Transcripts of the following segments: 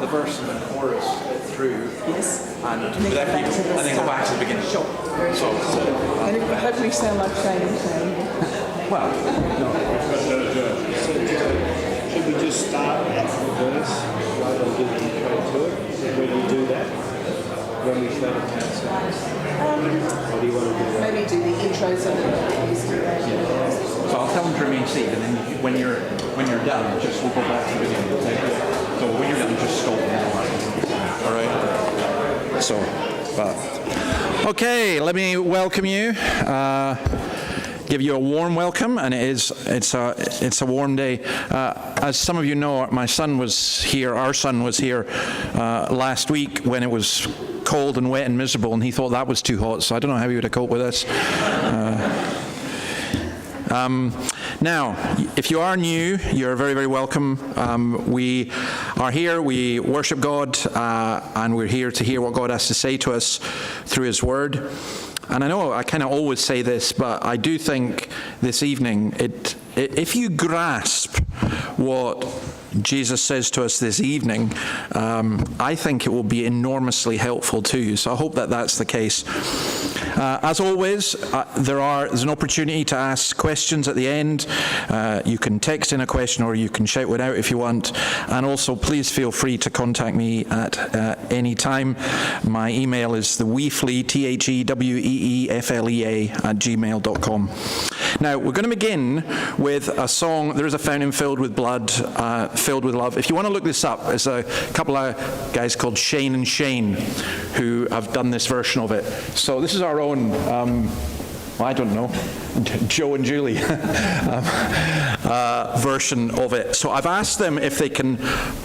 verse and the chorus through. Yes. And then go back to the beginning. Sure. And it would hopefully sound like Shane. Well, no. So should we just start at the verse rather than do the intro to it? When you do that? When we show the concepts? Or do you want to do that? Maybe do the intro so that we used to So I'll tell them to remain seated, and then when you're done, just we'll go back to the beginning. Okay? So when you're done, just stop now. All right. So, okay. Let me welcome you. Give you a warm welcome, and it's a warm day. As some of you know, our son was here last week when it was cold and wet and miserable, and he thought that was too hot, so I don't know how he would have coped with this. Now, if you are new, you're very, very welcome. We are here, we worship God, and we're here to hear what God has to say to us through His Word. And I know I kind of always say this, but I do think this evening, if you grasp what Jesus says to us this evening, I think it will be enormously helpful to you. So I hope that that's the case. As always, there's an opportunity to ask questions at the end. You can text in a question or you can shout it out if you want. And also, please feel free to contact me at any time. My email is theweeflea, THEWEEFLEA @gmail.com. Now, we're going to begin with a song. There is a fountain filled with blood, filled with love. If you want to look this up, there's a couple of guys called Shane and Shane who have done this version of it. So this is our own, I don't know, Joe and Julie version of it. So I've asked them if they can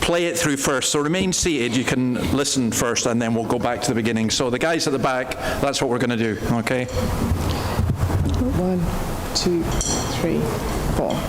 play it through first. So remain seated, you can listen first, and then we'll go back to the beginning. So the guys at the back, that's what we're going to do, okay? 1, 2, 3, 4.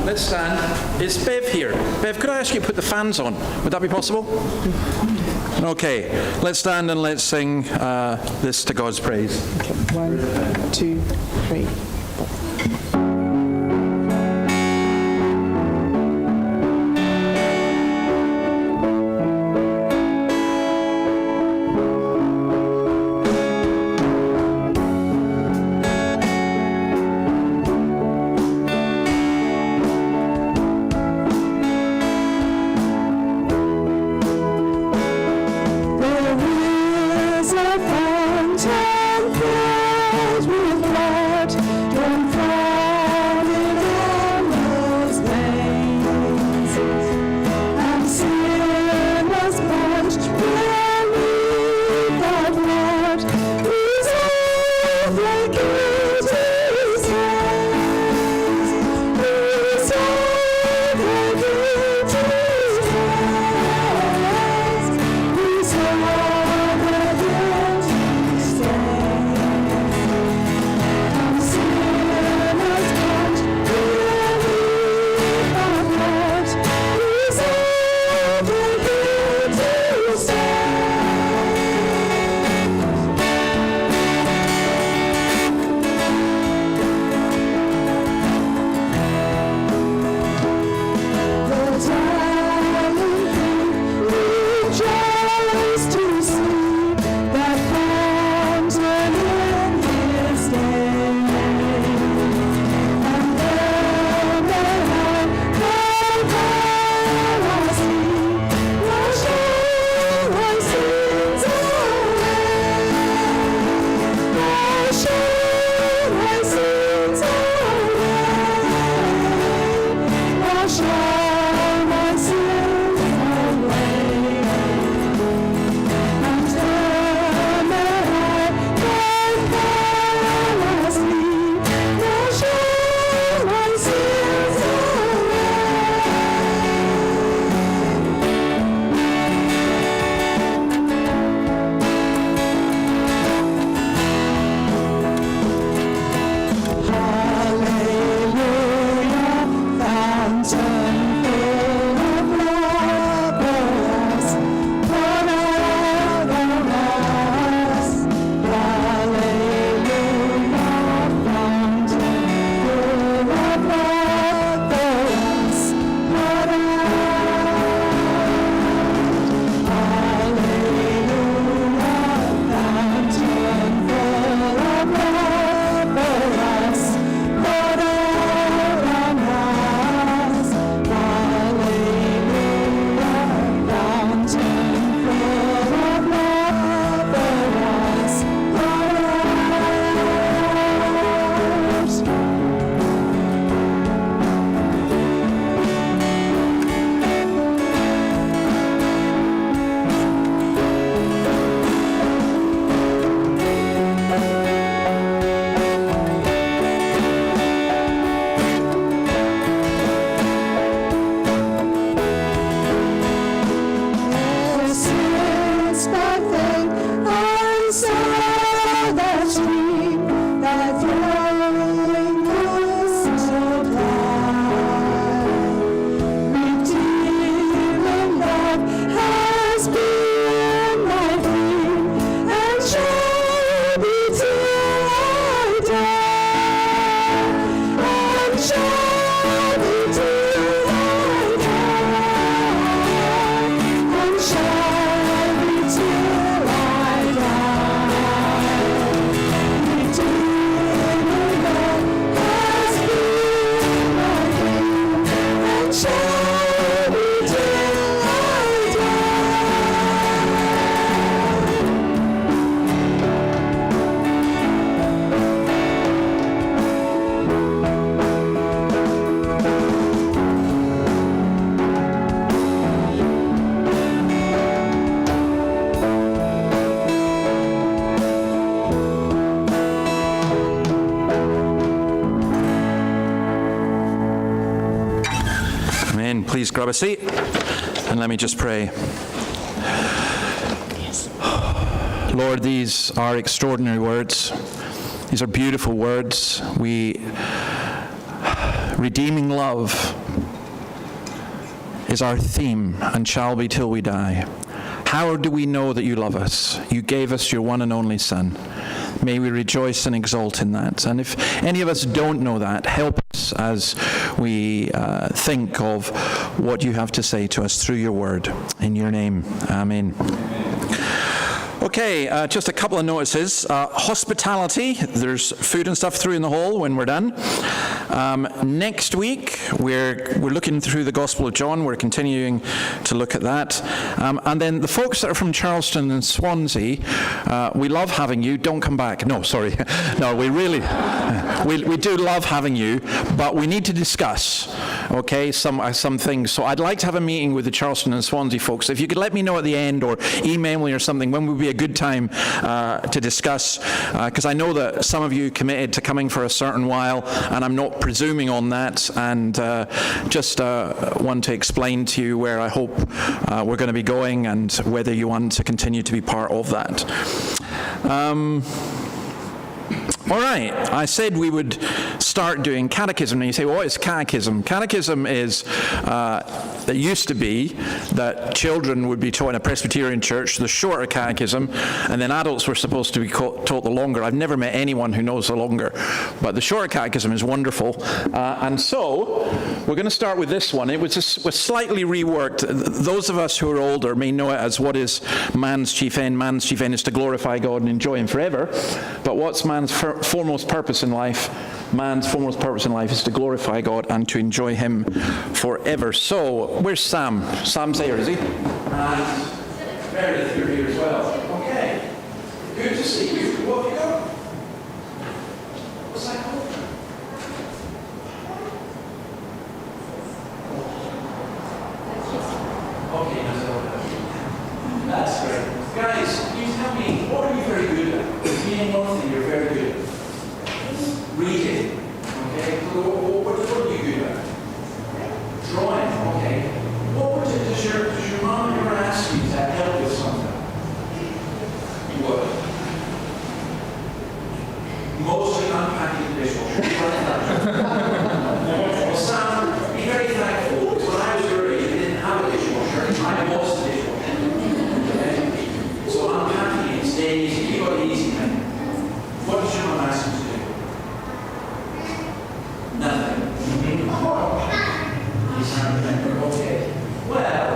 Let's stand. Is Bev here? Bev, could I ask you to put the fans on? Would that be possible? Okay, let's stand and let's sing this to God's praise. Okay, 1, 2, 3, 4. Fountain filled with blood. Please grab a seat and let me just pray. Lord, these are extraordinary words. These are beautiful words. Redeeming love is our theme and shall be till we die. How do we know that you love us? You gave us your one and only Son. May we rejoice and exult in that. And if any of us don't know that, help us as we think of what you have to say to us through your word. In your name, amen. Okay, just a couple of notices. Hospitality, there's food and stuff through in the hall when we're done. Next week, we're looking through the Gospel of John. We're continuing to look at that. And then the folks that are from Charleston and Swansea, we love having you. Don't come back. No, sorry. No, we really, we do love having you, but we need to discuss, okay, some things. So I'd like to have a meeting with the Charleston and Swansea folks. If you could let me know at the end or email me or something, when would be a good time to discuss, because I know that some of you committed to coming for a certain while, and I'm not presuming on that, and just want to explain to you where I hope we're going to be going and whether you want to continue to be part of that. All right, I said we would start doing catechism, and you say, well, what is catechism? Catechism is, it used to be that children would be taught in a Presbyterian church the shorter catechism, and then adults were supposed to be taught the longer. I've never met anyone who knows the longer, but the shorter catechism is wonderful. And so, we're going to start with this one. It was slightly reworked. Those of us who are older may know it as what is man's chief end. Man's chief end is to glorify God and enjoy him forever. But what's man's foremost purpose in life? Man's foremost purpose in life is to glorify God and to enjoy him forever. So, where's Sam? Sam's there, is he? And Meredith, you're here as well. Okay. Good to see you. What have you got? What's that called? Okay, that's great. Guys, you tell me, what are you very good at? Being one thing you're very good at. Reading. Okay. What are you good at? Drawing. Okay. Does your mom ever ask you to help with something? What? Mostly unpacking the dishwasher. Well, Sam, be very thankful, because when I was your age, I didn't have a dishwasher. I was the dishwasher. Okay? So unpacking it, staying easy. You got the easy thing. What does your mom ask you to do? Nothing. Okay. Well,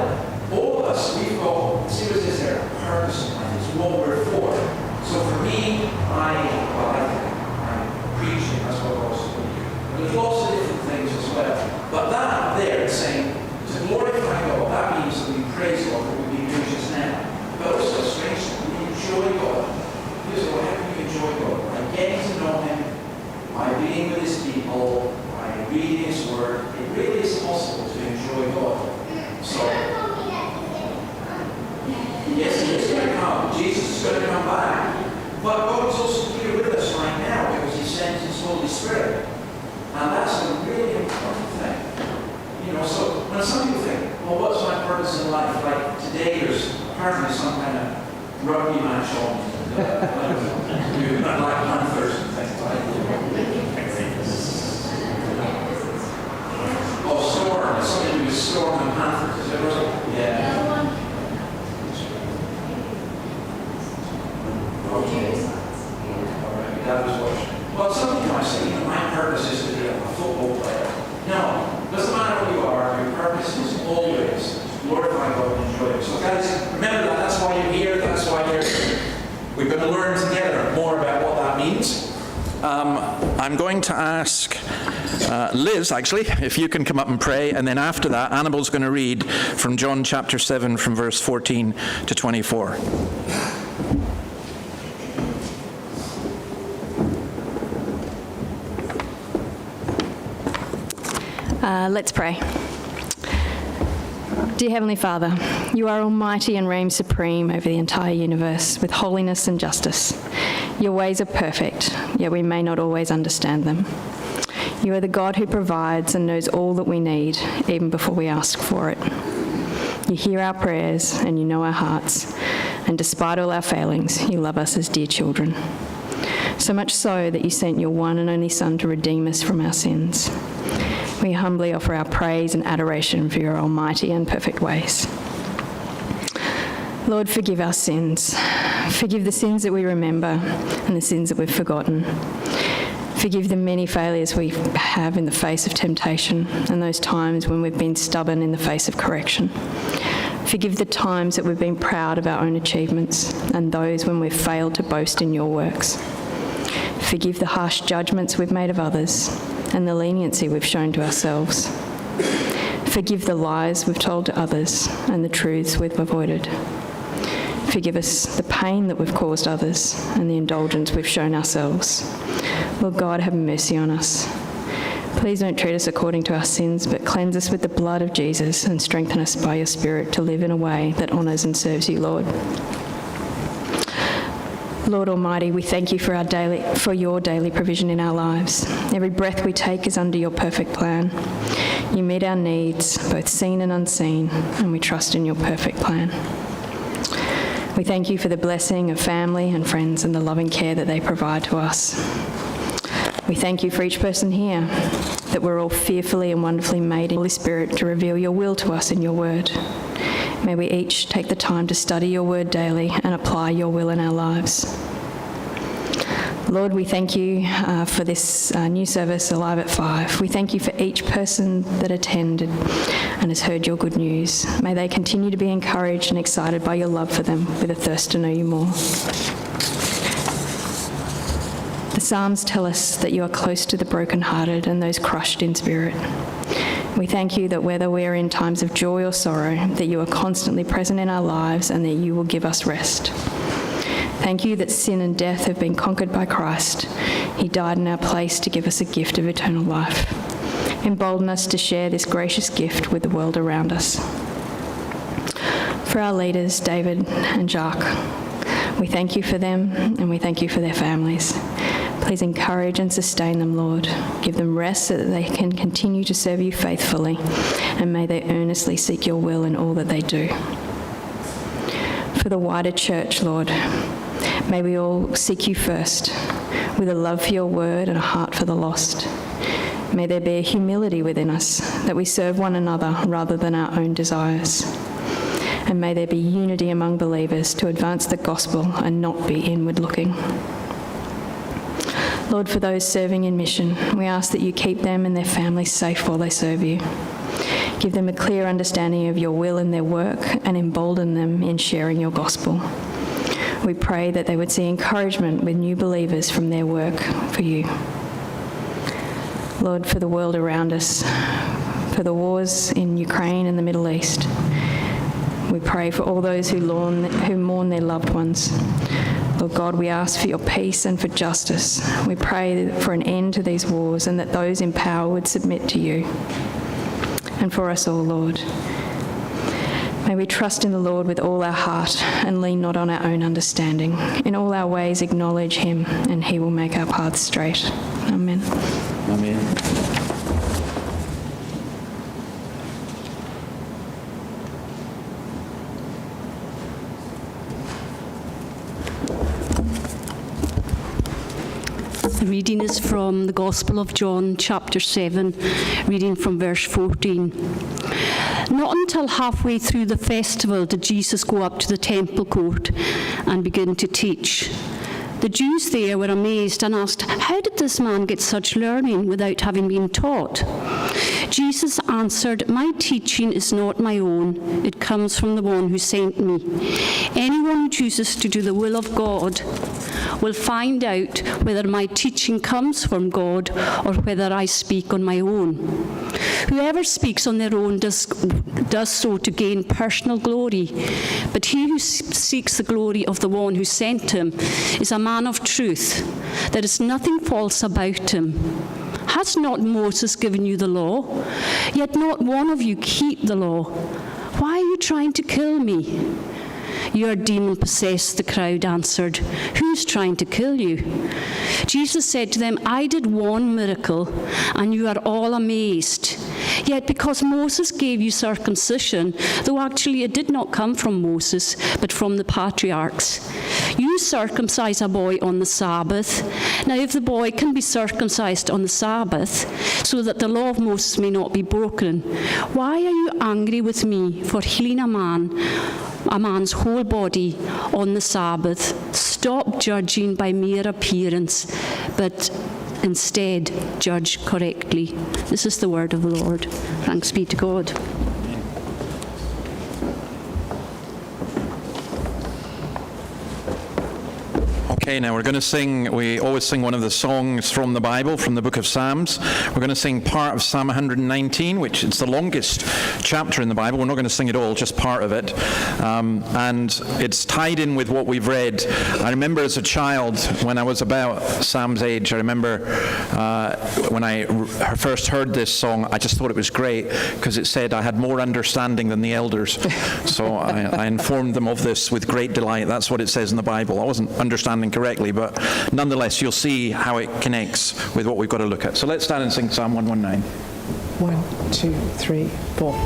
all of us, we've got, see what this here, purpose in life. It's what we're for. So for me, I'm preaching, that's what I was doing. There's lots of different things as well. But that up there is saying, to glorify God, that means that we praise God, that we be doing just now. But also, strangely, we enjoy God. Here's what, how can you enjoy God? By getting to know him, by being with his people, by reading his word. It really is possible to enjoy God. So, yes, he is going to come. Jesus is going to come back. But God is also here with us right now because he sent his Holy Spirit. And that's a really important thing. You know, so when some people think, well, what's my purpose in life? Like today there's apparently some kind of rugby match on. Like Panthers and things like that. Oh, Storm. It's something to do with Storm and Panthers. Is that right? Yeah. Okay. All right. That was what. Well, some people might say, my purpose is to be a football player. Liz, actually, if you can come up and pray, and then after that, Annabelle's going to read from John chapter 7 from verse 14 to 24. Let's pray. Dear Heavenly Father, you are almighty and reign supreme over the entire universe with holiness and justice. Your ways are perfect, yet we may not always understand them. You are the God who provides and knows all that we need, even before we ask for it. You hear our prayers and you know our hearts, and despite all our failings, you love us as dear children. So much so that you sent your one and only Son to redeem us from our sins. We humbly offer our praise and adoration for your almighty and perfect ways. Lord, forgive our sins. Forgive the sins that we remember and the sins that we've forgotten. Forgive the many failures we have in the face of temptation and those times when we've been stubborn in the face of correction. Forgive the times that we've been proud of our own achievements and those when we've failed to boast in your works. Forgive the harsh judgments we've made of others and the leniency we've shown to ourselves. Forgive the lies we've told to others and the truths we've avoided. Forgive us the pain that we've caused others and the indulgence we've shown ourselves. Lord God, have mercy on us. Please don't treat us according to our sins, but cleanse us with the blood of Jesus and strengthen us by your Spirit to live in a way that honours and serves you, Lord. Lord Almighty, we thank you for your daily provision in our lives. Every breath we take is under your perfect plan. You meet our needs, both seen and unseen, and we trust in your perfect plan. We thank you for the blessing of family and friends and the loving care that they provide to us. We thank you for each person here, that we're all fearfully and wonderfully made in the Holy Spirit to reveal your will to us in your word. May we each take the time to study your word daily and apply your will in our lives. Lord, we thank you for this new service, Alive at 5. We thank you for each person that attended and has heard your good news. May they continue to be encouraged and excited by your love for them with a thirst to know you more. The Psalms tell us that you are close to the brokenhearted and those crushed in spirit. We thank you that whether we are in times of joy or sorrow, that you are constantly present in our lives and that you will give us rest. Thank you that sin and death have been conquered by Christ. He died in our place to give us a gift of eternal life. Embolden us to share this gracious gift with the world around us. For our leaders, David and Jacques, we thank you for them and we thank you for their families. Please encourage and sustain them, Lord. Give them rest so that they can continue to serve you faithfully, and may they earnestly seek your will in all that they do. For the wider church, Lord, may we all seek you first, with a love for your word and a heart for the lost. May there be a humility within us, that we serve one another rather than our own desires. And may there be unity among believers to advance the gospel and not be inward-looking. Lord, for those serving in mission, we ask that you keep them and their families safe while they serve you. Give them a clear understanding of your will in their work and embolden them in sharing your gospel. We pray that they would see encouragement with new believers from their work for you. Lord, for the world around us, for the wars in Ukraine and the Middle East, we pray for all those who mourn their loved ones. Lord God, we ask for your peace and for justice. We pray for an end to these wars and that those in power would submit to you. And for us all, Lord, may we trust in the Lord with all our heart and lean not on our own understanding. In all our ways acknowledge him and he will make our paths straight. Amen. Amen. The reading is from the Gospel of John, chapter 7, reading from verse 14. Not until halfway through the festival did Jesus go up to the temple court and begin to teach. The Jews there were amazed and asked, "How did this man get such learning without having been taught?" Jesus answered, "My teaching is not my own. It comes from the one who sent me. Anyone who chooses to do the will of God will find out whether my teaching comes from God or whether I speak on my own. Whoever speaks on their own does so to gain personal glory, but he who seeks the glory of the one who sent him is a man of truth. There is nothing false about him. Has not Moses given you the law? Yet not one of you keep the law. Why are you trying to kill me?" "You are demon-possessed," the crowd answered. "Who's trying to kill you?" Jesus said to them, "I did one miracle, and you are all amazed. Yet because Moses gave you circumcision, though actually it did not come from Moses, but from the patriarchs, you circumcise a boy on the Sabbath. Now if the boy can be circumcised on the Sabbath, so that the law of Moses may not be broken, why are you angry with me for healing a man's whole body on the Sabbath? Stop judging by mere appearance, but instead judge correctly." This is the word of the Lord. Thanks be to God. Okay, now we're going to sing, we always sing one of the songs from the Bible, from the book of Psalms. We're going to sing part of Psalm 119, which is the longest chapter in the Bible. We're not going to sing it all, just part of it. And it's tied in with what we've read. I remember as a child, when I was about Sam's age, I remember when I first heard this song, I just thought it was great, because it said I had more understanding than the elders. So I informed them of this with great delight. That's what it says in the Bible. I wasn't understanding correctly, but nonetheless, you'll see how it connects with what we've got to look at. So let's stand and sing Psalm 119. 1, 2, 3, 4.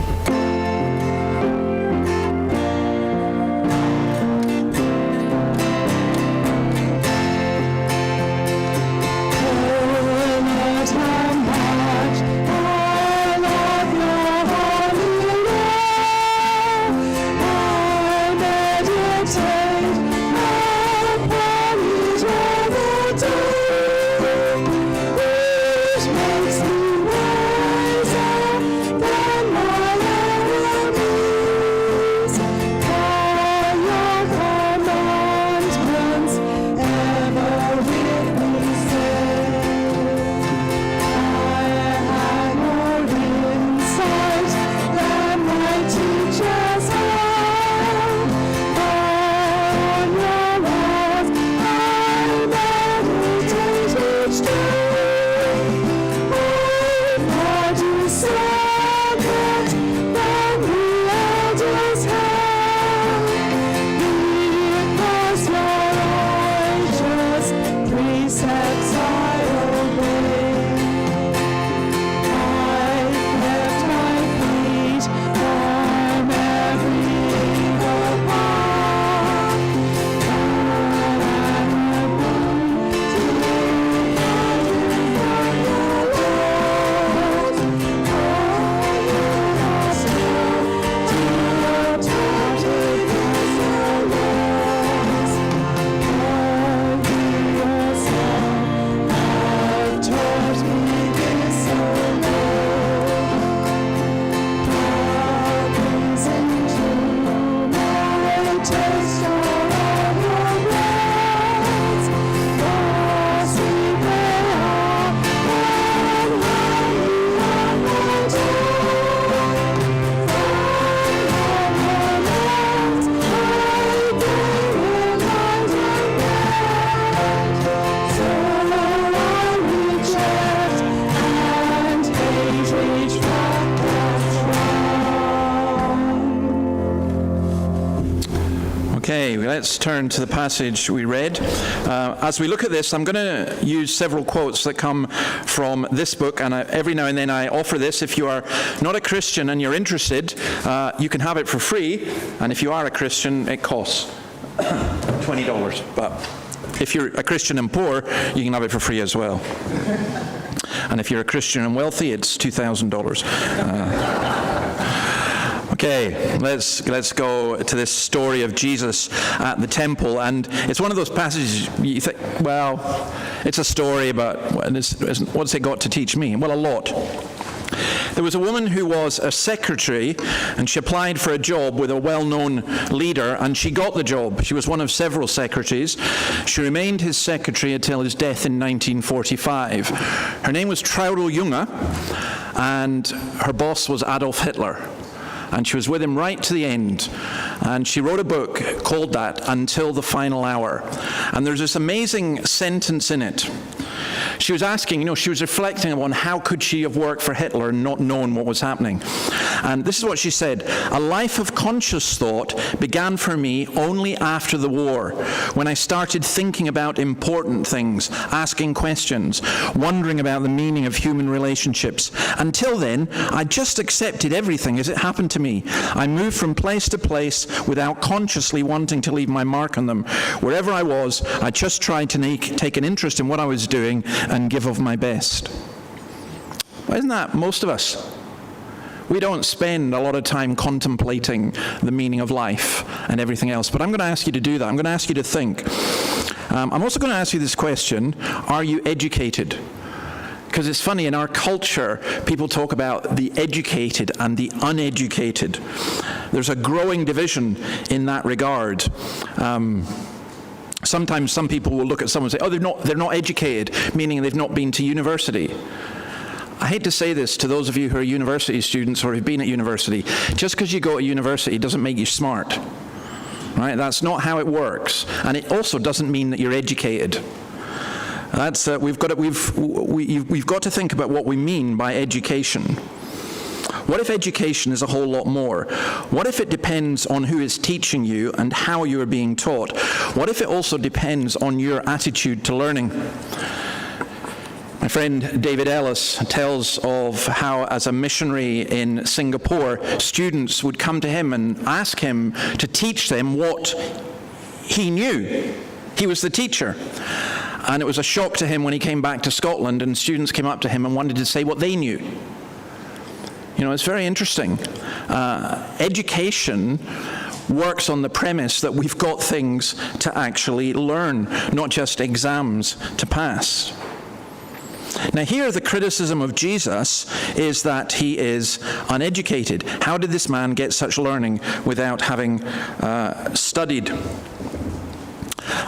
Okay, let's turn to the passage we read. As we look at this, I'm going to use several quotes that come from this book, and every now and then I offer this. If you are not a Christian and you're interested, you can have it for free, and if you are a Christian, it costs $20. But if you're a Christian and poor, you can have it for free as well. And if you're a Christian and wealthy, it's $2,000. Okay, let's go to this story of Jesus at the temple, and it's one of those passages you think, well, it's a story, but what's it got to teach me? Well, a lot. There was a woman who was a secretary, and she applied for a job with a well-known leader, and she got the job. She was one of several secretaries. She remained his secretary until his death in 1945. Her name was Traudl Junge, and her boss was Adolf Hitler. And she was with him right to the end. And she wrote a book called that, Until the Final Hour. And there's this amazing sentence in it. She was asking, she was reflecting on how could she have worked for Hitler and not known what was happening. And this is what she said: "A life of conscious thought began for me only after the war, when I started thinking about important things, asking questions, wondering about the meaning of human relationships. Until then, I just accepted everything as it happened to me. I moved from place to place without consciously wanting to leave my mark on them. Wherever I was, I just tried to take an interest in what I was doing and give of my best." Well, isn't that most of us? We don't spend a lot of time contemplating the meaning of life and everything else. But I'm going to ask you to do that. I'm going to ask you to think. I'm also going to ask you this question: are you educated? Because it's funny, in our culture, people talk about the educated and the uneducated. There's a growing division in that regard. Sometimes some people will look at someone and say, oh, they're not educated, meaning they've not been to university. I hate to say this to those of you who are university students or who've been at university. Just because you go to university doesn't make you smart. Right? That's not how it works. And it also doesn't mean that you're educated. That's we've got to think about what we mean by education. What if education is a whole lot more? What if it depends on who is teaching you and how you are being taught? What if it also depends on your attitude to learning? My friend David Ellis tells of how, as a missionary in Singapore, students would come to him and ask him to teach them what he knew. He was the teacher. And it was a shock to him when he came back to Scotland and students came up to him and wanted to say what they knew. It's very interesting. Education works on the premise that we've got things to actually learn, not just exams to pass. Now here, the criticism of Jesus is that he is uneducated. How did this man get such learning without having studied?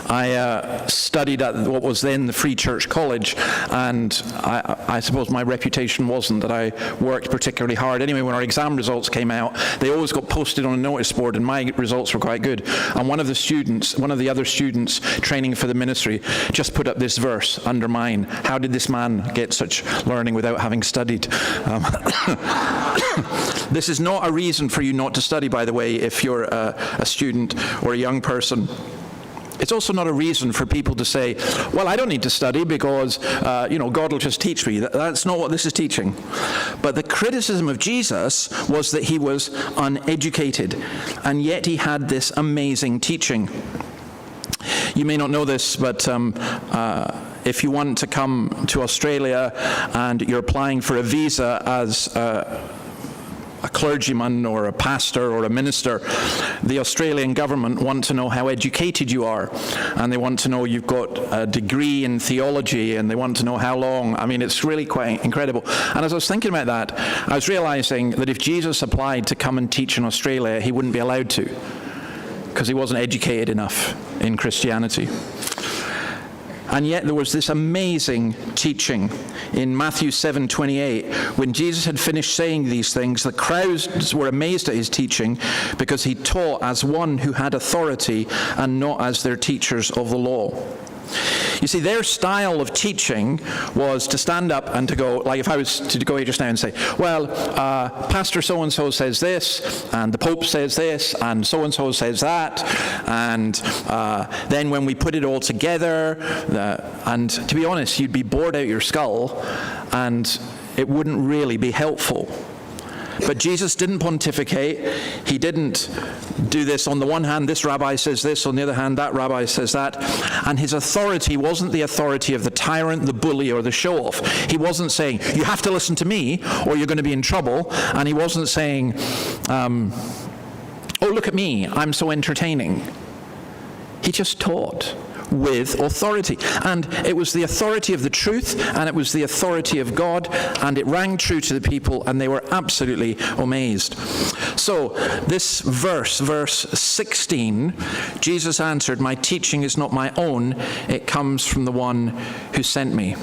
I studied at what was then the Free Church College, and I suppose my reputation wasn't that I worked particularly hard. Anyway, when our exam results came out, they always got posted on a notice board, and my results were quite good. And one of the other students training for the ministry just put up this verse under mine: how did this man get such learning without having studied? This is not a reason for you not to study, by the way, if you're a student or a young person. It's also not a reason for people to say, well, I don't need to study because, God will just teach me. That's not what this is teaching. But the criticism of Jesus was that he was uneducated, and yet he had this amazing teaching. You may not know this, but if you want to come to Australia and you're applying for a visa as a clergyman or a pastor or a minister, the Australian government want to know how educated you are, and they want to know you've got a degree in theology, and they want to know how long. I mean, it's really quite incredible. And as I was thinking about that, I was realizing that if Jesus applied to come and teach in Australia, he wouldn't be allowed to, because he wasn't educated enough in Christianity. And yet there was this amazing teaching in Matthew 7:28. When Jesus had finished saying these things, the crowds were amazed at his teaching, because he taught as one who had authority and not as their teachers of the law. You see, their style of teaching was to stand up and to go, like if I was to go here just now and say, well, Pastor so-and-so says this, and the Pope says this, and so-and-so says that, and then when we put it all together, and to be honest, you'd be bored out your skull, and it wouldn't really be helpful. But Jesus didn't pontificate. He didn't do this. On the one hand, this rabbi says this. On the other hand, that rabbi says that. And his authority wasn't the authority of the tyrant, the bully, or the show-off. He wasn't saying, you have to listen to me or you're going to be in trouble. And he wasn't saying, oh, look at me, I'm so entertaining. He just taught with authority. And it was the authority of the truth, and it was the authority of God, and it rang true to the people, and they were absolutely amazed. So this verse 16, Jesus answered, "My teaching is not my own, it comes from the one who sent me."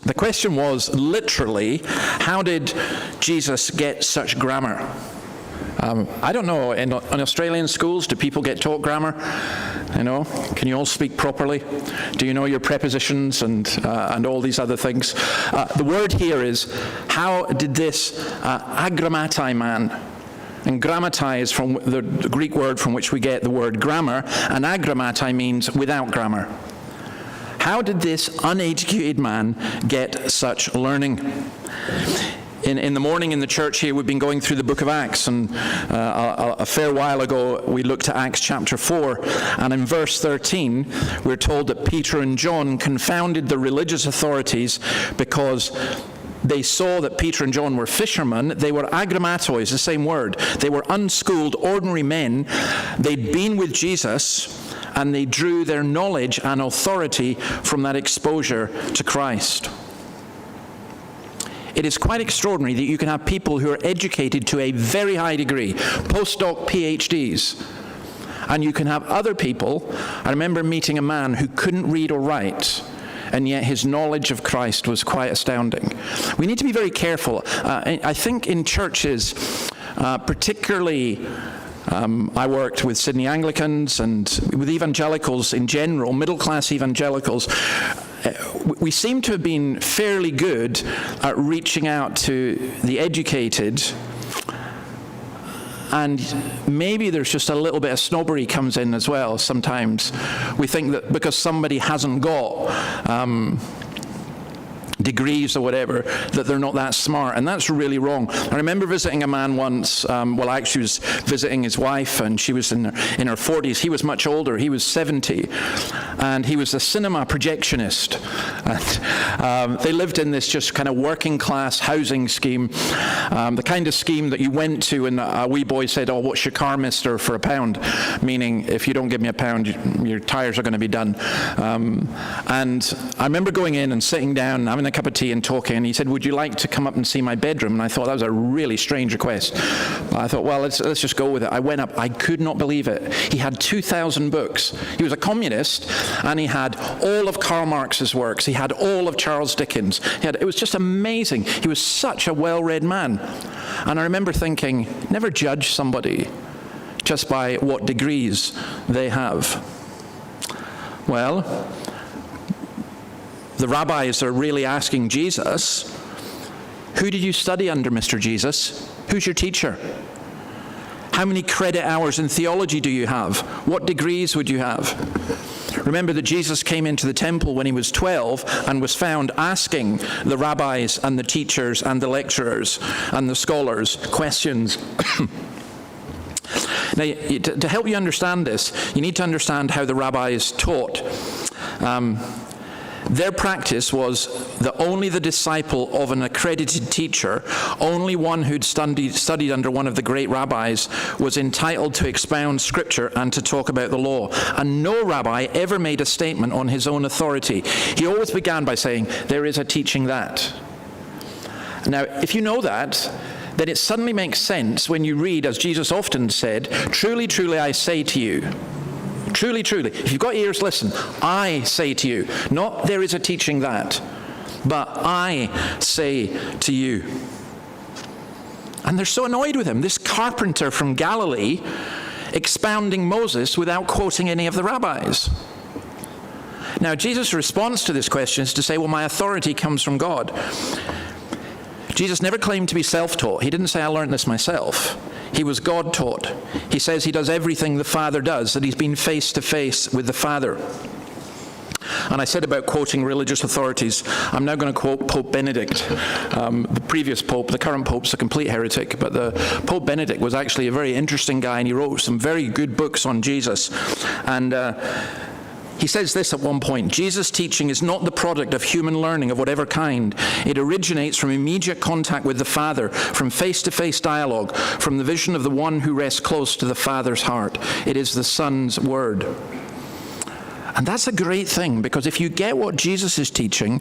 The question was literally, how did Jesus get such grammar? I don't know, in Australian schools, do people get taught grammar? You know, can you all speak properly? Do you know your prepositions and all these other things? The word here is, how did this agrammatai man, and grammatai is from the Greek word from which we get the word grammar, and agrammatai means without grammar. How did this uneducated man get such learning? In the morning in the church here, we've been going through the book of Acts, and a fair while ago we looked at Acts chapter 4, and in verse 13 we're told that Peter and John confounded the religious authorities because they saw that Peter and John were fishermen. They were agrammatoi, the same word. They were unschooled, ordinary men. They'd been with Jesus, and they drew their knowledge and authority from that exposure to Christ. It is quite extraordinary that you can have people who are educated to a very high degree, postdoc PhDs, and you can have other people. I remember meeting a man who couldn't read or write, and yet his knowledge of Christ was quite astounding. We need to be very careful. I think in churches, particularly I worked with Sydney Anglicans and with evangelicals in general, middle-class evangelicals. We seem to have been fairly good at reaching out to the educated, and maybe there's just a little bit of snobbery comes in as well sometimes. We think that because somebody hasn't got degrees or whatever, that they're not that smart, and that's really wrong. I remember visiting a man once, I actually was visiting his wife, and she was in her 40s. He was much older, he was 70, and he was a cinema projectionist. And they lived in this just kind of working class housing scheme, the kind of scheme that you went to and a wee boy said, "Oh, what's your car, mister, for £1?" Meaning, if you don't give me £1, your tires are going to be done. And I remember going in and sitting down, having a cup of tea and talking, and he said, "Would you like to come up and see my bedroom?" And I thought that was a really strange request. I thought, well, let's just go with it. I went up. I could not believe it. He had 2,000 books. He was a communist, and he had all of Karl Marx's works. He had all of Charles Dickens. It was just amazing. He was such a well-read man. And I remember thinking, never judge somebody just by what degrees they have. Well, the rabbis are really asking Jesus, who did you study under, Mr. Jesus? Who's your teacher? How many credit hours in theology do you have? What degrees would you have? Remember that Jesus came into the temple when he was 12 and was found asking the rabbis and the teachers and the lecturers and the scholars questions. Now, to help you understand this, you need to understand how the rabbis taught. Their practice was that only the disciple of an accredited teacher, only one who'd studied under one of the great rabbis, was entitled to expound scripture and to talk about the law. And no rabbi ever made a statement on his own authority. He always began by saying, "There is a teaching that." Now, if you know that, then it suddenly makes sense when you read, as Jesus often said, "Truly, truly, I say to you." Truly, truly. If you've got ears, listen. I say to you. Not there is a teaching that, but I say to you. And they're so annoyed with him. This carpenter from Galilee expounding Moses without quoting any of the rabbis. Now, Jesus' response to this question is to say, well, my authority comes from God. Jesus never claimed to be self-taught. He didn't say, I learned this myself. He was God-taught. He says he does everything the Father does, that he's been face-to-face with the Father. And I said about quoting religious authorities, I'm now going to quote Pope Benedict. The previous pope, the current pope's a complete heretic, but the Pope Benedict was actually a very interesting guy, and he wrote some very good books on Jesus. And He says this at one point: Jesus' teaching is not the product of human learning of whatever kind. It originates from immediate contact with the Father, from face-to-face dialogue, from the vision of the one who rests close to the Father's heart. It is the Son's word. And that's a great thing, because if you get what Jesus is teaching,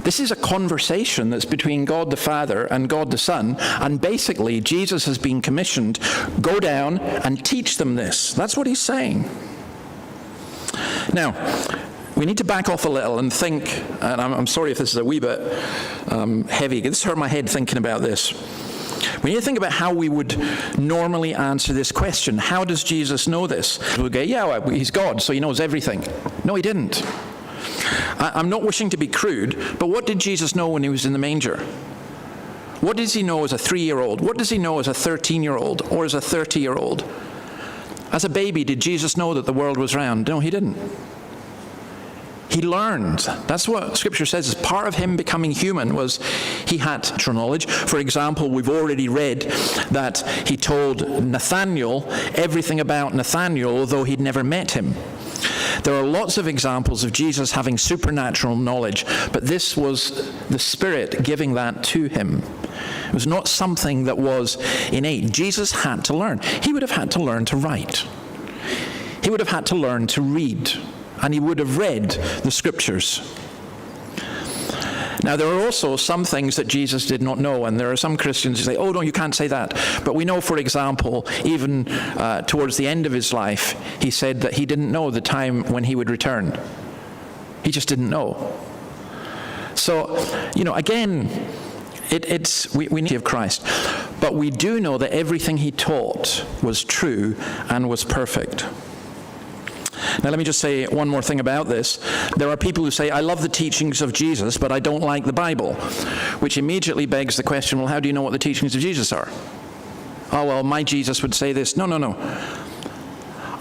this is a conversation that's between God the Father and God the Son, and basically Jesus has been commissioned, go down and teach them this. That's what he's saying. Now, we need to back off a little and think, and I'm sorry if this is a wee bit heavy. This hurt my head thinking about this. We need to think about how we would normally answer this question. How does Jesus know this? We'll go, yeah, well, he's God, so he knows everything. No, he didn't. I'm not wishing to be crude, but what did Jesus know when he was in the manger? What does he know as a 3-year-old? What does he know as a 13-year-old or as a 30-year-old? As a baby, did Jesus know that the world was round? No, he didn't. He learned. That's what Scripture says is part of him becoming human, was he had true knowledge. For example, we've already read that he told Nathanael everything about Nathanael, although he'd never met him. There are lots of examples of Jesus having supernatural knowledge, but this was the Spirit giving that to him. It was not something that was innate. Jesus had to learn. He would have had to learn to write. He would have had to learn to read, and he would have read the Scriptures. Now, there are also some things that Jesus did not know, and there are some Christians who say, oh, no, you can't say that. But we know, for example, even towards the end of his life, he said that he didn't know the time when he would return. He just didn't know. So, again, we need of Christ. But we do know that everything he taught was true and was perfect. Now, let me just say one more thing about this. There are people who say, I love the teachings of Jesus, but I don't like the Bible, which immediately begs the question, well, how do you know what the teachings of Jesus are? Oh, well, my Jesus would say this. No.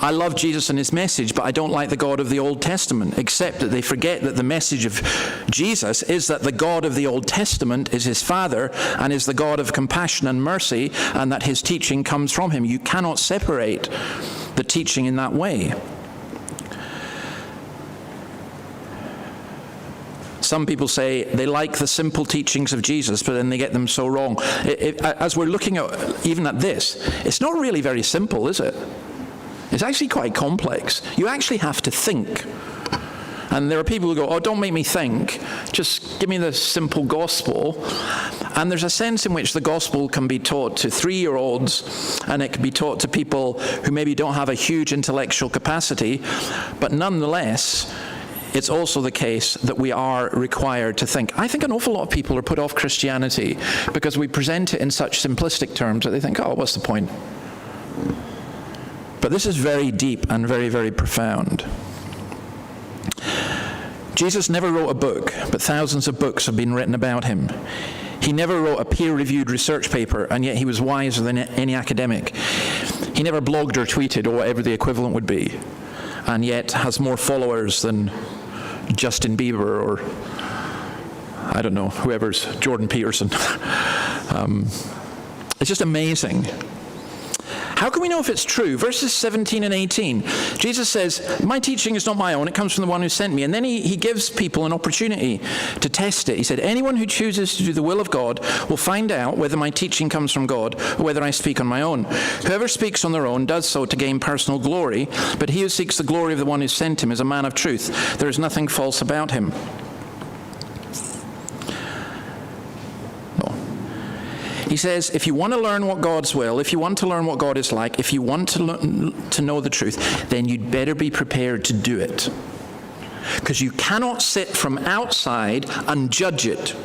I love Jesus and his message, but I don't like the God of the Old Testament, except that they forget that the message of Jesus is that the God of the Old Testament is his Father and is the God of compassion and mercy, and that his teaching comes from him. You cannot separate the teaching in that way. Some people say they like the simple teachings of Jesus, but then they get them so wrong. As we're looking at even at this, it's not really very simple, is it? It's actually quite complex. You actually have to think. And there are people who go, oh, don't make me think. Just give me the simple gospel. And there's a sense in which the gospel can be taught to 3-year-olds, and it can be taught to people who maybe don't have a huge intellectual capacity, but nonetheless, it's also the case that we are required to think. I think an awful lot of people are put off Christianity because we present it in such simplistic terms that they think, oh, what's the point? But this is very deep and very, very profound. Jesus never wrote a book, but thousands of books have been written about him. He never wrote a peer-reviewed research paper, and yet he was wiser than any academic. He never blogged or tweeted, or whatever the equivalent would be, and yet has more followers than Justin Bieber or, I don't know, whoever's, Jordan Peterson. It's just amazing. How can we know if it's true? Verses 17 and 18, Jesus says, my teaching is not my own, it comes from the one who sent me. And then he gives people an opportunity to test it. He said, anyone who chooses to do the will of God will find out whether my teaching comes from God or whether I speak on my own. Whoever speaks on their own does so to gain personal glory, but he who seeks the glory of the one who sent him is a man of truth. There is nothing false about him. He says, if you want to learn what God's will, if you want to learn what God is like, if you want to know the truth, then you'd better be prepared to do it. Because you cannot sit from outside and judge it.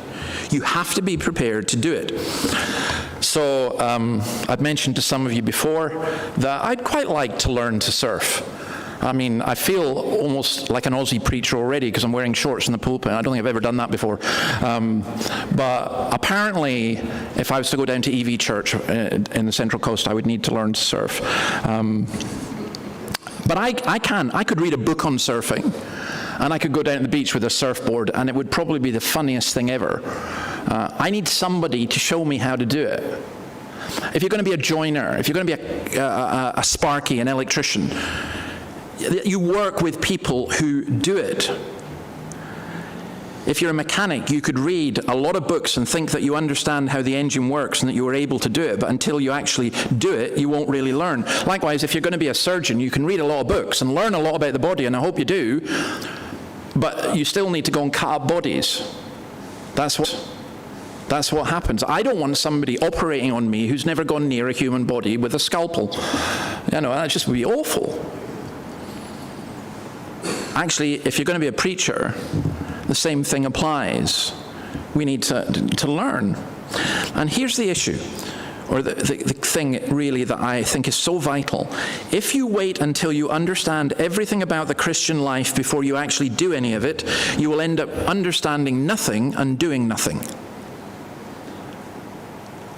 You have to be prepared to do it. So I've mentioned to some of you before that I'd quite like to learn to surf. I mean, I feel almost like an Aussie preacher already because I'm wearing shorts in the pulpit. I don't think I've ever done that before. But apparently, if I was to go down to EV Church in the Central Coast, I would need to learn to surf. But I could read a book on surfing, and I could go down to the beach with a surfboard, and it would probably be the funniest thing ever. I need somebody to show me how to do it. If you're going to be a joiner, if you're going to be a sparky, an electrician, You work with people who do it. If you're a mechanic, you could read a lot of books and think that you understand how the engine works and that you are able to do it, but until you actually do it, you won't really learn. Likewise, if you're going to be a surgeon, you can read a lot of books and learn a lot about the body, and I hope you do, but you still need to go and cut up bodies. That's what happens. I don't want somebody operating on me who's never gone near a human body with a scalpel. That just would be awful. Actually, if you're going to be a preacher, the same thing applies. We need to learn. And here's the issue, or the thing really that I think is so vital. If you wait until you understand everything about the Christian life before you actually do any of it, you will end up understanding nothing and doing nothing.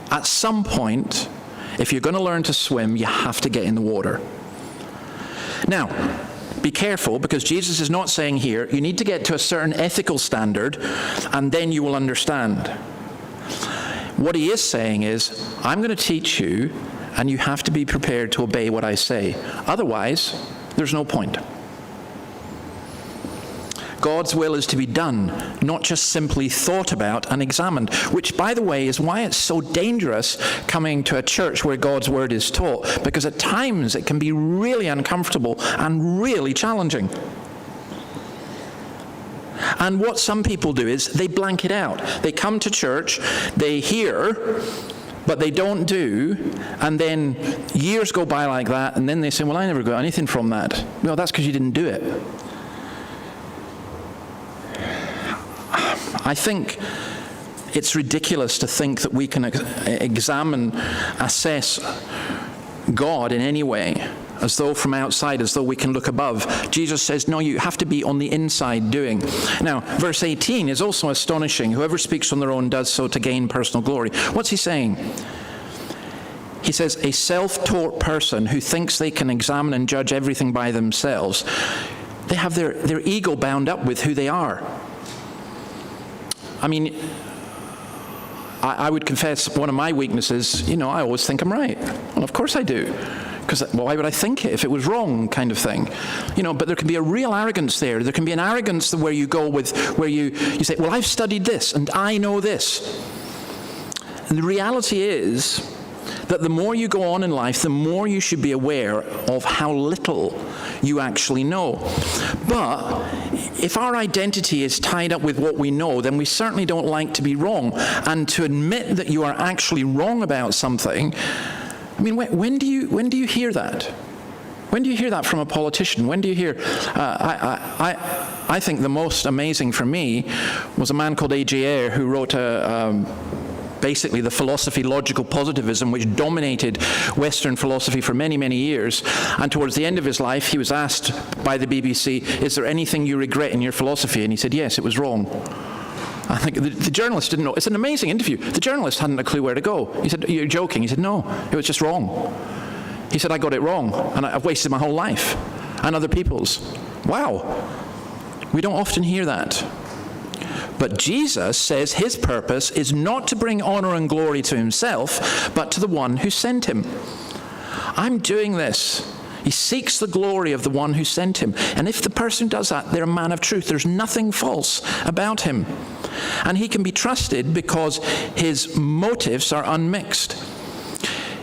At some point, if you're going to learn to swim, you have to get in the water. Now, be careful, because Jesus is not saying here, you need to get to a certain ethical standard and then you will understand. What he is saying is, I'm going to teach you and you have to be prepared to obey what I say. Otherwise, there's no point. God's will is to be done, not just simply thought about and examined, which, by the way, is why it's so dangerous coming to a church where God's word is taught, because at times it can be really uncomfortable and really challenging. And what some people do is they blank it out. They come to church, they hear, but they don't do, and then years go by like that, and then they say, well, I never got anything from that. No, that's because you didn't do it. I think it's ridiculous to think that we can examine, assess God in any way, as though from outside, as though we can look above. Jesus says, no, you have to be on the inside doing. Now, verse 18 is also astonishing. Whoever speaks on their own does so to gain personal glory. What's he saying? He says, a self-taught person who thinks they can examine and judge everything by themselves, they have their ego bound up with who they are. I mean, I would confess one of my weaknesses, I always think I'm right. Well, of course I do. Because why would I think it if it was wrong, kind of thing? But there can be a real arrogance there. There can be an arrogance where you go with, where you say, well, I've studied this and I know this. And the reality is that the more you go on in life, the more you should be aware of how little you actually know. But if our identity is tied up with what we know, then we certainly don't like to be wrong. And to admit that you are actually wrong about something, I mean, when do you hear that? When do you hear that from a politician? When do you hear? I think the most amazing for me was a man called A.J. Ayer who wrote basically the philosophy logical positivism, which dominated Western philosophy for many, many years. And towards the end of his life, he was asked by the BBC, is there anything you regret in your philosophy? And he said, yes, it was wrong. I think the journalist didn't know. It's an amazing interview. The journalist hadn't a clue where to go. He said, you're joking. He said, no, it was just wrong. He said, I got it wrong, and I've wasted my whole life, and other people's. Wow. We don't often hear that. But Jesus says his purpose is not to bring honor and glory to himself, but to the one who sent him. I'm doing this. He seeks the glory of the one who sent him. And if the person does that, they're a man of truth. There's nothing false about him. And he can be trusted because his motives are unmixed.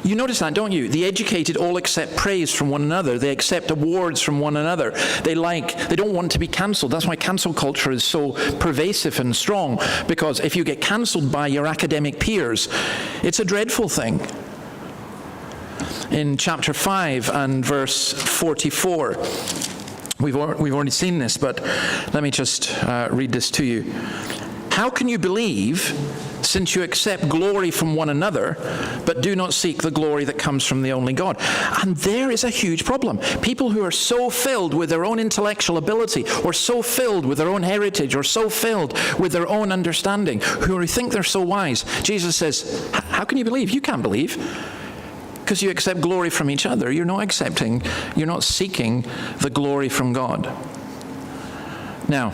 You notice that, don't you? The educated all accept praise from one another. They accept awards from one another. They don't want to be cancelled. That's why cancel culture is so pervasive and strong, because if you get cancelled by your academic peers, it's a dreadful thing. In chapter 5 and verse 44, we've already seen this, but let me just read this to you. How can you believe, since you accept glory from one another, but do not seek the glory that comes from the only God? And there is a huge problem. People who are so filled with their own intellectual ability, or so filled with their own heritage, or so filled with their own understanding, who think they're so wise. Jesus says, how can you believe? You can't believe. Because you accept glory from each other. You're not seeking the glory from God. Now,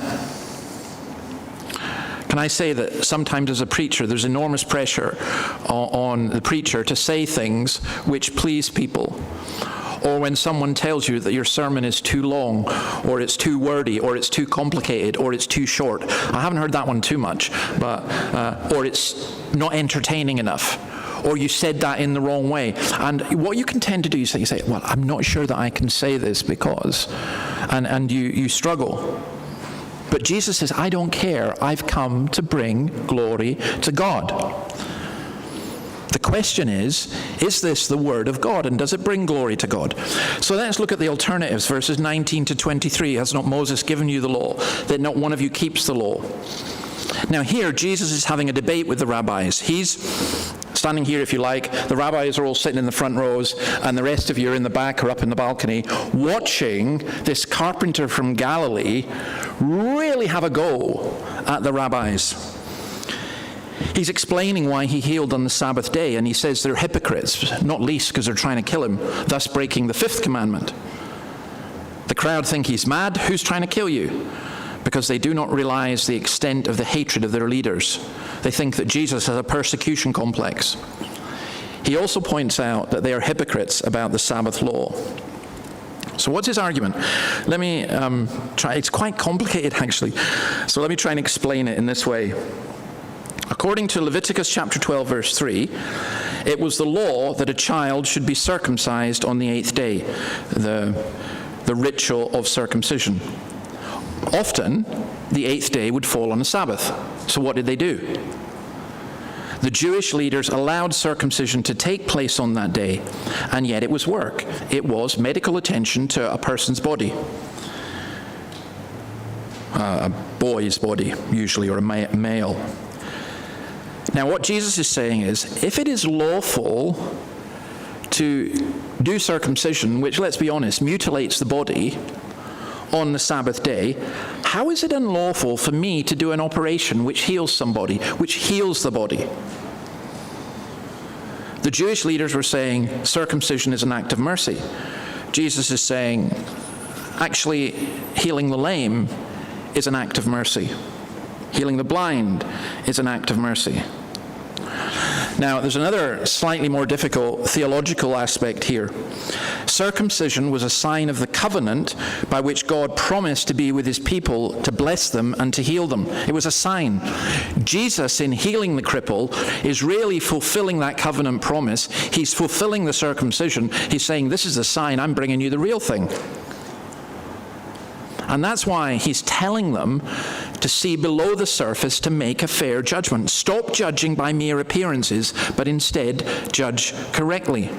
can I say that sometimes as a preacher, there's enormous pressure on the preacher to say things which please people, or when someone tells you that your sermon is too long, or it's too wordy, or it's too complicated, or it's too short. I haven't heard that one too much, but or it's not entertaining enough, or you said that in the wrong way. And what you can tend to do is you say, well, I'm not sure that I can say this because, and you struggle. But Jesus says, I don't care. I've come to bring glory to God. The question is this the Word of God, and does it bring glory to God? So let's look at the alternatives, verses 19 to 23. Has not Moses given you the law, that not one of you keeps the law? Now here, Jesus is having a debate with the rabbis. He's standing here, if you like. The rabbis are all sitting in the front rows, and the rest of you are in the back or up in the balcony, watching this carpenter from Galilee really have a go at the rabbis. He's explaining why he healed on the Sabbath day, and he says they're hypocrites, not least because they're trying to kill him, thus breaking the fifth commandment. The crowd think he's mad. Who's trying to kill you? Because they do not realize the extent of the hatred of their leaders. They think that Jesus has a persecution complex. He also points out that they are hypocrites about the Sabbath law. So what's his argument? Let me try. It's quite complicated, actually. So let me try and explain it in this way. According to Leviticus chapter 12, verse 3, it was the law that a child should be circumcised on the 8th day, the ritual of circumcision. Often, the 8th day would fall on a Sabbath. So what did they do? The Jewish leaders allowed circumcision to take place on that day, and yet it was work. It was medical attention to a person's body. A boy's body, usually, or a male. Now, what Jesus is saying is, if it is lawful to do circumcision, which, let's be honest, mutilates the body on the Sabbath day, how is it unlawful for me to do an operation which heals somebody, which heals the body? The Jewish leaders were saying circumcision is an act of mercy. Jesus is saying, actually, healing the lame is an act of mercy. Healing the blind is an act of mercy. Now, there's another slightly more difficult theological aspect here. Circumcision was a sign of the covenant by which God promised to be with his people, to bless them and to heal them. It was a sign. Jesus, in healing the cripple, is really fulfilling that covenant promise. He's fulfilling the circumcision. He's saying, this is the sign, I'm bringing you the real thing. And that's why he's telling them to see below the surface to make a fair judgment. Stop judging by mere appearances, but instead judge correctly.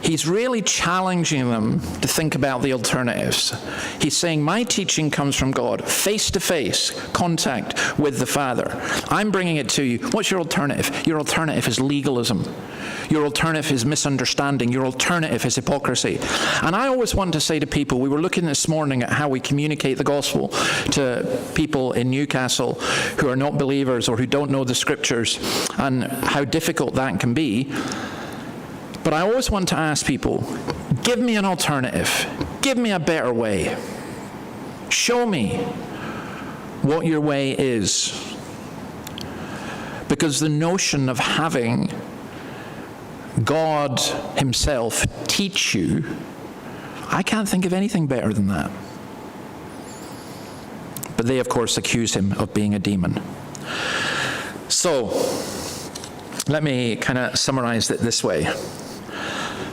He's really challenging them to think about the alternatives. He's saying, my teaching comes from God, face-to-face contact with the Father. I'm bringing it to you. What's your alternative? Your alternative is legalism. Your alternative is misunderstanding. Your alternative is hypocrisy. And I always want to say to people, we were looking this morning at how we communicate the gospel to people in Newcastle who are not believers or who don't know the scriptures, and how difficult that can be. But I always want to ask people, give me an alternative. Give me a better way. Show me what your way is. Because the notion of having God himself teach you, I can't think of anything better than that. But they, of course, accuse him of being a demon. So, let me kind of summarize it this way.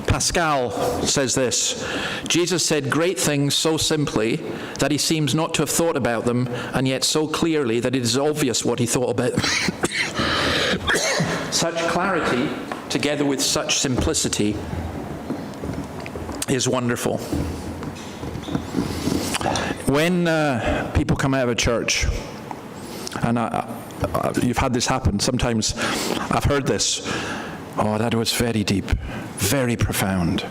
Pascal says this: Jesus said great things so simply that he seems not to have thought about them, and yet so clearly that it is obvious what he thought about them. Such clarity, together with such simplicity, is wonderful. When people come out of a church, and you've had this happen, sometimes I've heard this, oh, that was very deep, very profound.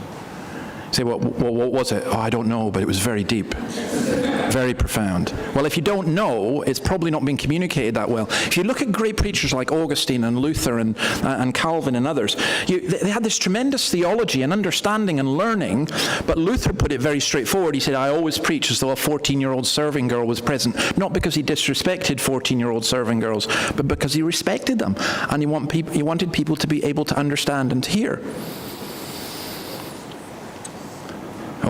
Say, what was it? Oh, I don't know, but it was very deep, very profound. Well, if you don't know, it's probably not been communicated that well. If you look at great preachers like Augustine and Luther and Calvin and others, they had this tremendous theology and understanding and learning, but Luther put it very straightforward. He said, I always preach as though a 14-year-old serving girl was present, not because he disrespected 14-year-old serving girls, but because he respected them, and he wanted people to be able to understand and to hear.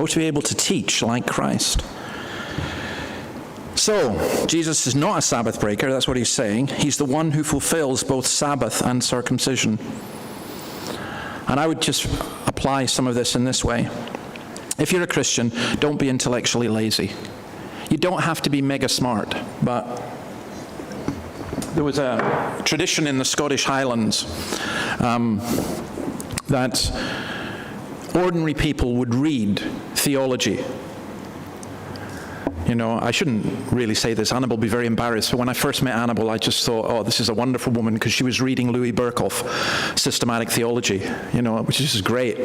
To be able to teach like Christ. So, Jesus is not a Sabbath breaker, that's what he's saying. He's the one who fulfills both Sabbath and circumcision. And I would just apply some of this in this way. If you're a Christian, don't be intellectually lazy. You don't have to be mega smart, but there was a tradition in the Scottish Highlands that ordinary people would read theology. You know, I shouldn't really say this. Annabelle will be very embarrassed, but when I first met Annabelle, I just thought, oh, this is a wonderful woman, because she was reading Louis Berkhoff, Systematic Theology, you know, which is great.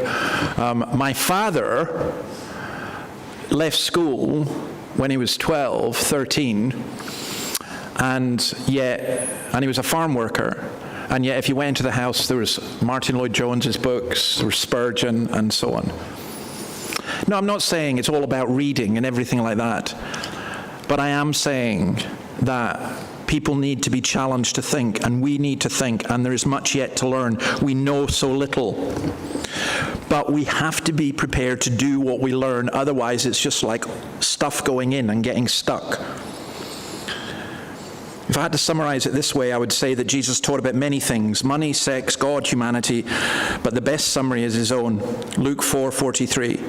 My father left school when he was 12, 13, and he was a farm worker. And yet, if you went into the house, there was Martin Lloyd-Jones's books, there was Spurgeon, and so on. No, I'm not saying it's all about reading and everything like that. But I am saying that people need to be challenged to think, and we need to think, and there is much yet to learn. We know so little. But we have to be prepared to do what we learn. Otherwise, it's just like stuff going in and getting stuck. If I had to summarize it this way, I would say that Jesus taught about many things: money, sex, God, humanity, but the best summary is his own. Luke 4:43.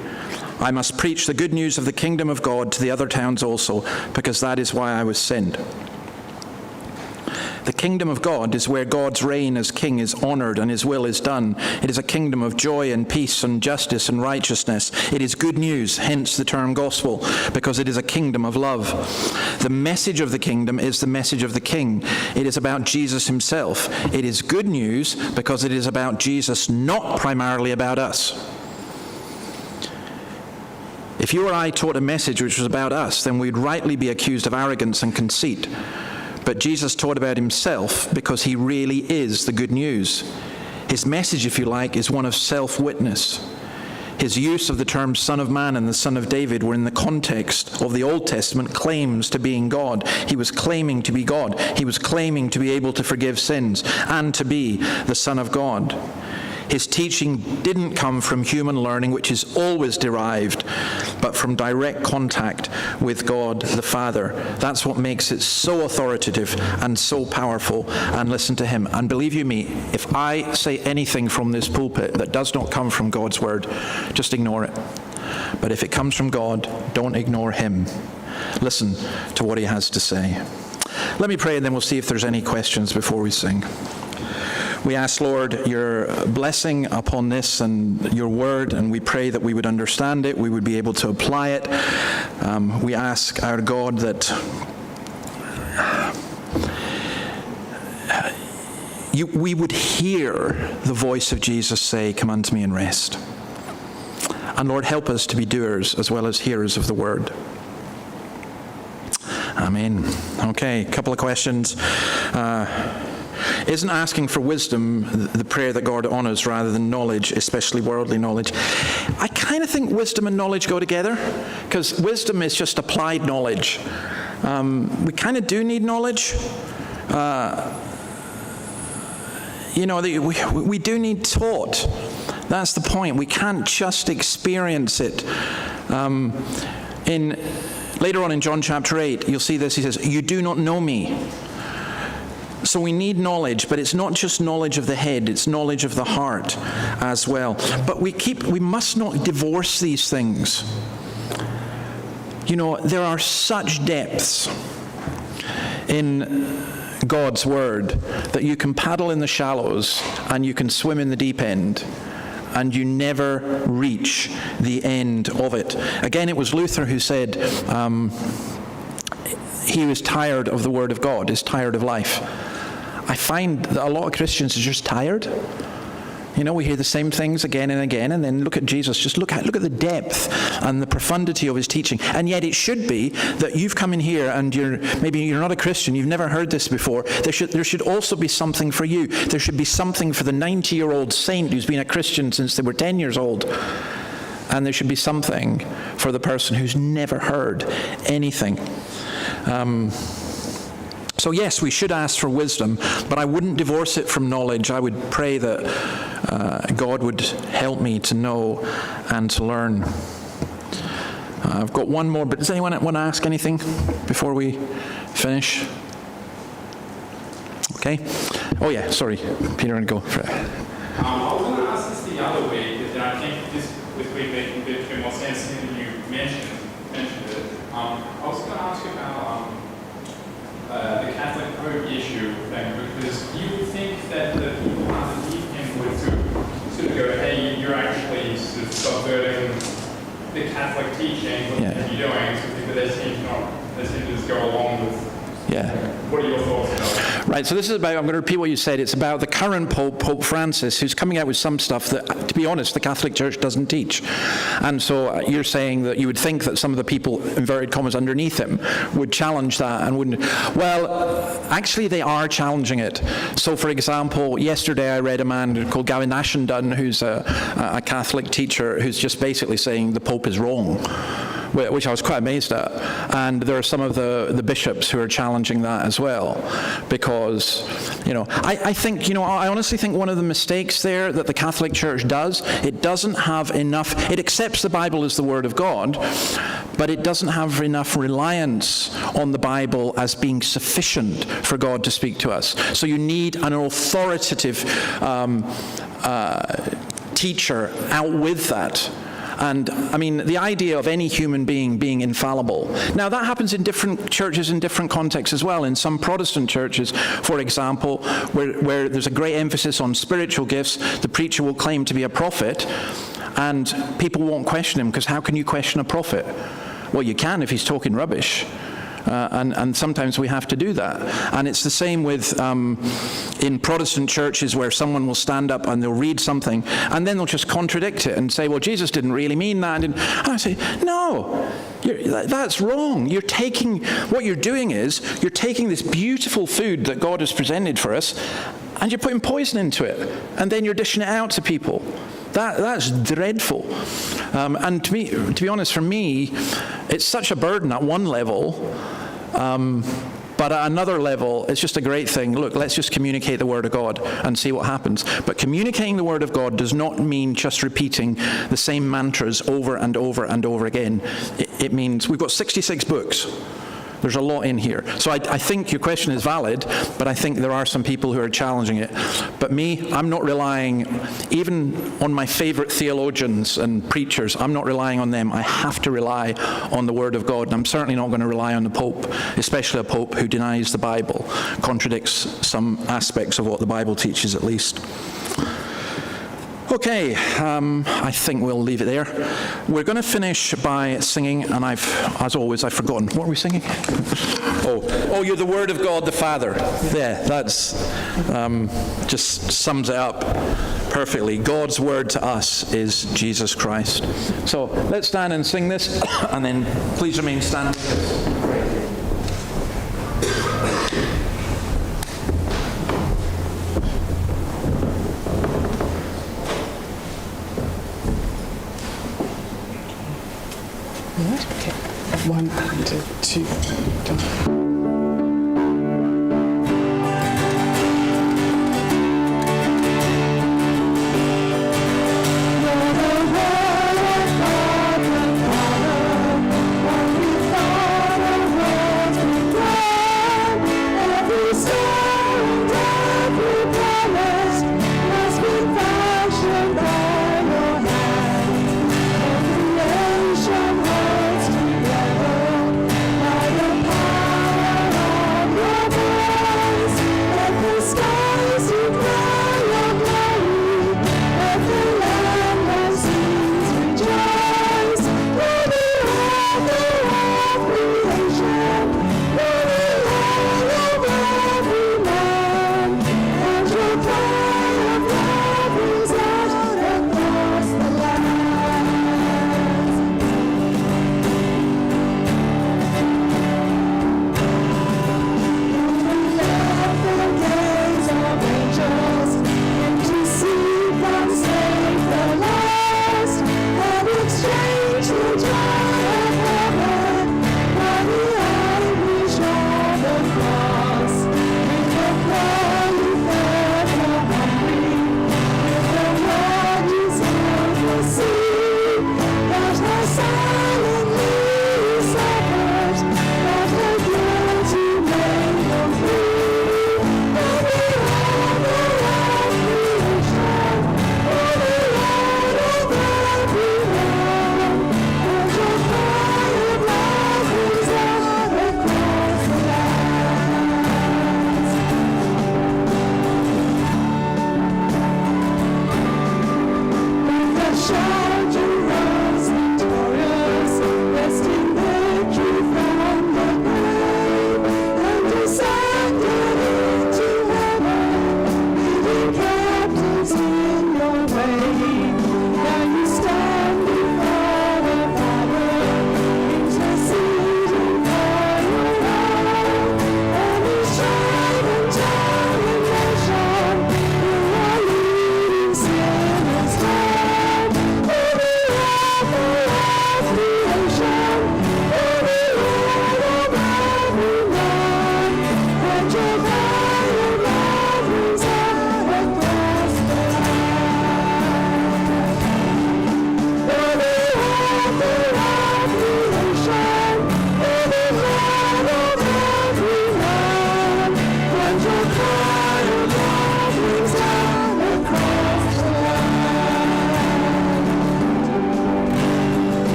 I must preach the good news of the kingdom of God to the other towns also, because that is why I was sent. The kingdom of God is where God's reign as king is honored and his will is done. It is a kingdom of joy and peace and justice and righteousness. It is good news, hence the term gospel, because it is a kingdom of love. The message of the kingdom is the message of the king. It is about Jesus himself. It is good news because it is about Jesus, not primarily about us. If you or I taught a message which was about us, then we'd rightly be accused of arrogance and conceit. But Jesus taught about himself because he really is the good news. His message, if you like, is one of self-witness. His use of the terms Son of Man and the Son of David were in the context of the Old Testament claims to being God. He was claiming to be God. He was claiming to be able to forgive sins and to be the Son of God. His teaching didn't come from human learning, which is always derived, but from direct contact with God the Father. That's what makes it so authoritative and so powerful. And listen to him. And believe you me, if I say anything from this pulpit that does not come from God's word, just ignore it. But if it comes from God, don't ignore him. Listen to what he has to say. Let me pray, and then we'll see if there's any questions before we sing. We ask, Lord, your blessing upon this and your word, and we pray that we would understand it, we would be able to apply it. We ask, our God, that we would hear the voice of Jesus say, "Come unto me and rest." And Lord, help us to be doers as well as hearers of the word. Amen. Okay, a couple of questions. Isn't asking for wisdom the prayer that God honors rather than knowledge, especially worldly knowledge? I kind of think wisdom and knowledge go together, because wisdom is just applied knowledge. We kind of do need knowledge. We do need taught. That's the point. We can't just experience it. Later on in John chapter 8, you'll see this. He says, "You do not know me." So we need knowledge, but it's not just knowledge of the head, it's knowledge of the heart as well. But we must not divorce these things. You know, there are such depths in God's word that you can paddle in the shallows and you can swim in the deep end, and you never reach the end of it. Again, it was Luther who said he was tired of the word of God, is tired of life. I find that a lot of Christians are just tired. You know, we hear the same things again and again, and then look at Jesus. Just look at the depth and the profundity of his teaching. And yet it should be that you've come in here and maybe you're not a Christian, you've never heard this before. There should also be something for you. There should be something for the 90-year-old saint who's been a Christian since they were 10 years old. And there should be something for the person who's never heard anything. So yes, we should ask for wisdom, but I wouldn't divorce it from knowledge. I would pray that God would help me to know and to learn. I've got one more, but does anyone want to ask anything before we finish? Okay. Oh yeah, sorry, Peter, and go for it. I was going to ask this the other way, but then I think this would make a bit more sense than you mentioned it. I was going to ask you about the Catholic Pope issue thing, because you would think that the people underneath him would sort of go, hey, you're actually sort of subverting the Catholic teaching, what are you doing? But they seem to just go along with. Yeah. What are your thoughts about that? Right, so this is about, I'm going to repeat what you said, it's about the current Pope, Pope Francis, who's coming out with some stuff that, to be honest, the Catholic Church doesn't teach. And so you're saying that you would think that some of the people, inverted commas, underneath him would challenge that and wouldn't. Well, actually they are challenging it. So for example, yesterday I read a man called Gavin Ashenden, who's a Catholic teacher, who's just basically saying the Pope is wrong, which I was quite amazed at. And there are some of the bishops who are challenging that as well, because, I think, I honestly think one of the mistakes there that the Catholic Church does, it doesn't have enough, it accepts the Bible as the Word of God, but it doesn't have enough reliance on the Bible as being sufficient for God to speak to us. So you need an authoritative teacher out with that. And, I mean, the idea of any human being infallible. Now, that happens in different churches in different contexts as well. In some Protestant churches, for example, where there's a great emphasis on spiritual gifts, the preacher will claim to be a prophet, and people won't question him, because how can you question a prophet? Well, you can if he's talking rubbish. And sometimes we have to do that. And it's the same with in Protestant churches, where someone will stand up and they'll read something and then they'll just contradict it and say, well, Jesus didn't really mean that. And I say, no, that's wrong. What you're doing is you're taking this beautiful food that God has presented for us and you're putting poison into it, and then you're dishing it out to people. That's dreadful. And to be honest, for me, it's such a burden at one level, but at another level, it's just a great thing. Look, let's just communicate the Word of God and see what happens. But communicating the Word of God does not mean just repeating the same mantras over and over and over again. It means we've got 66 books. There's a lot in here. So I think your question is valid, but I think there are some people who are challenging it. But me, I'm not relying, even on my favorite theologians and preachers, I'm not relying on them. I have to rely on the Word of God. And I'm certainly not going to rely on the Pope, especially a Pope who denies the Bible, contradicts some aspects of what the Bible teaches at least. Okay, I think we'll leave it there. We're going to finish by singing, and as always, I've forgotten. What are we singing? Oh, you're the Word of God the Father. Yeah, that's just sums it up perfectly. God's word to us is Jesus Christ. So let's stand and sing this, and then please remain standing. Okay. 1 and 2. Done. Power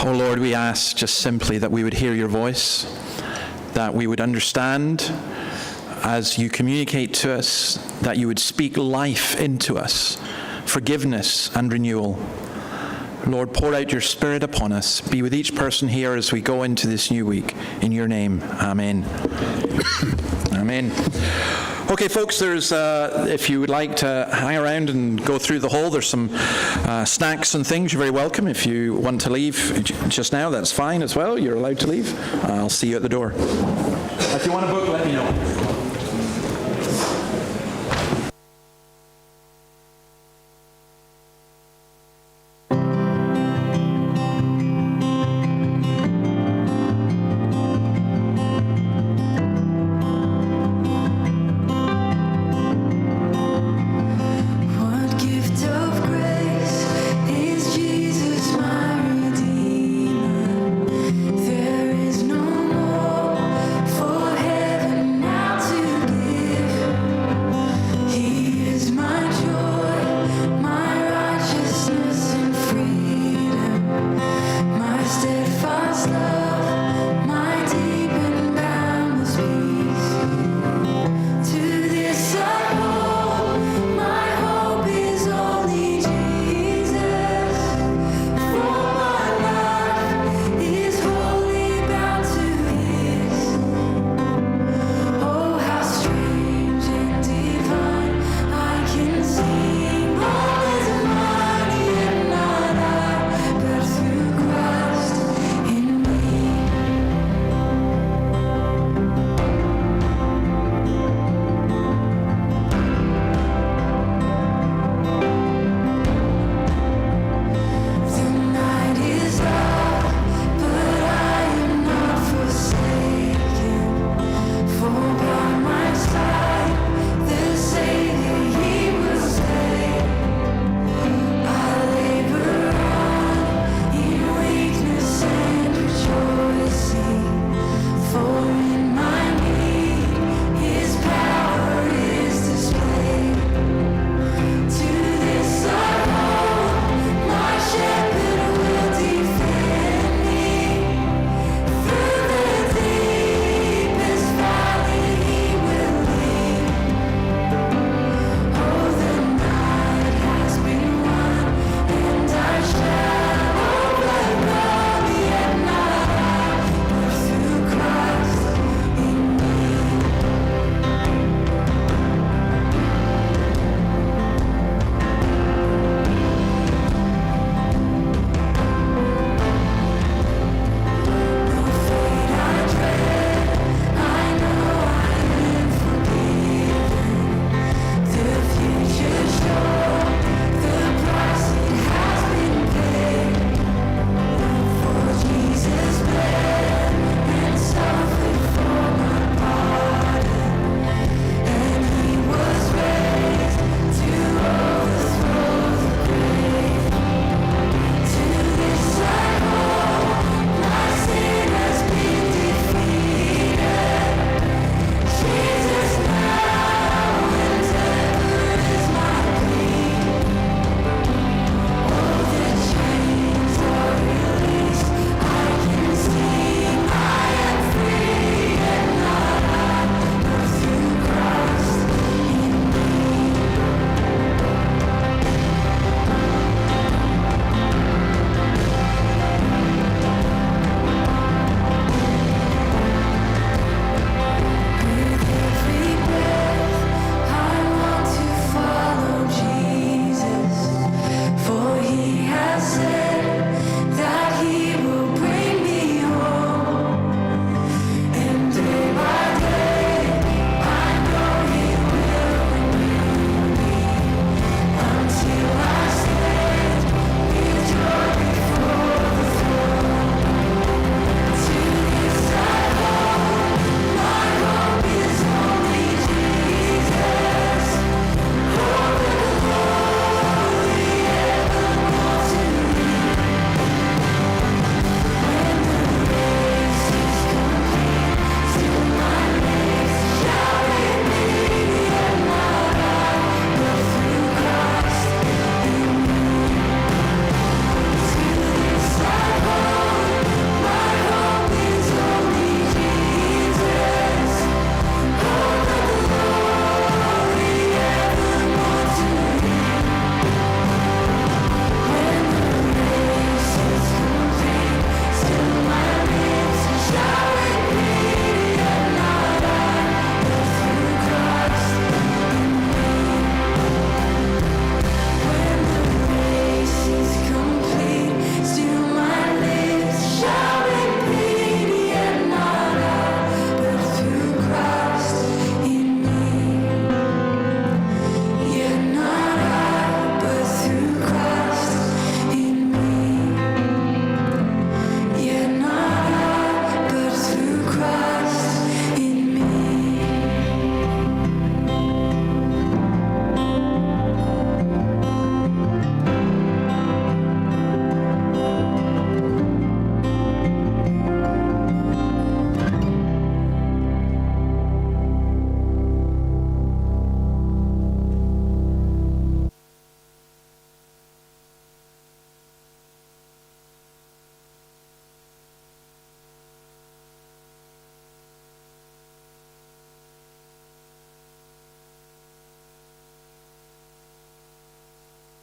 Oh Lord, we ask just simply that we would hear your voice, that we would understand as you communicate to us, that you would speak life into us, forgiveness and renewal. Lord, pour out your Spirit upon us. Be with each person here as we go into this new week. In your name, amen. Amen. Okay, folks, there's, if you would like to hang around and go through the hall, there's some snacks and things. You're very welcome. If you want to leave just now, that's fine as well. You're allowed to leave. I'll see you at the door. If you want a book, let me know.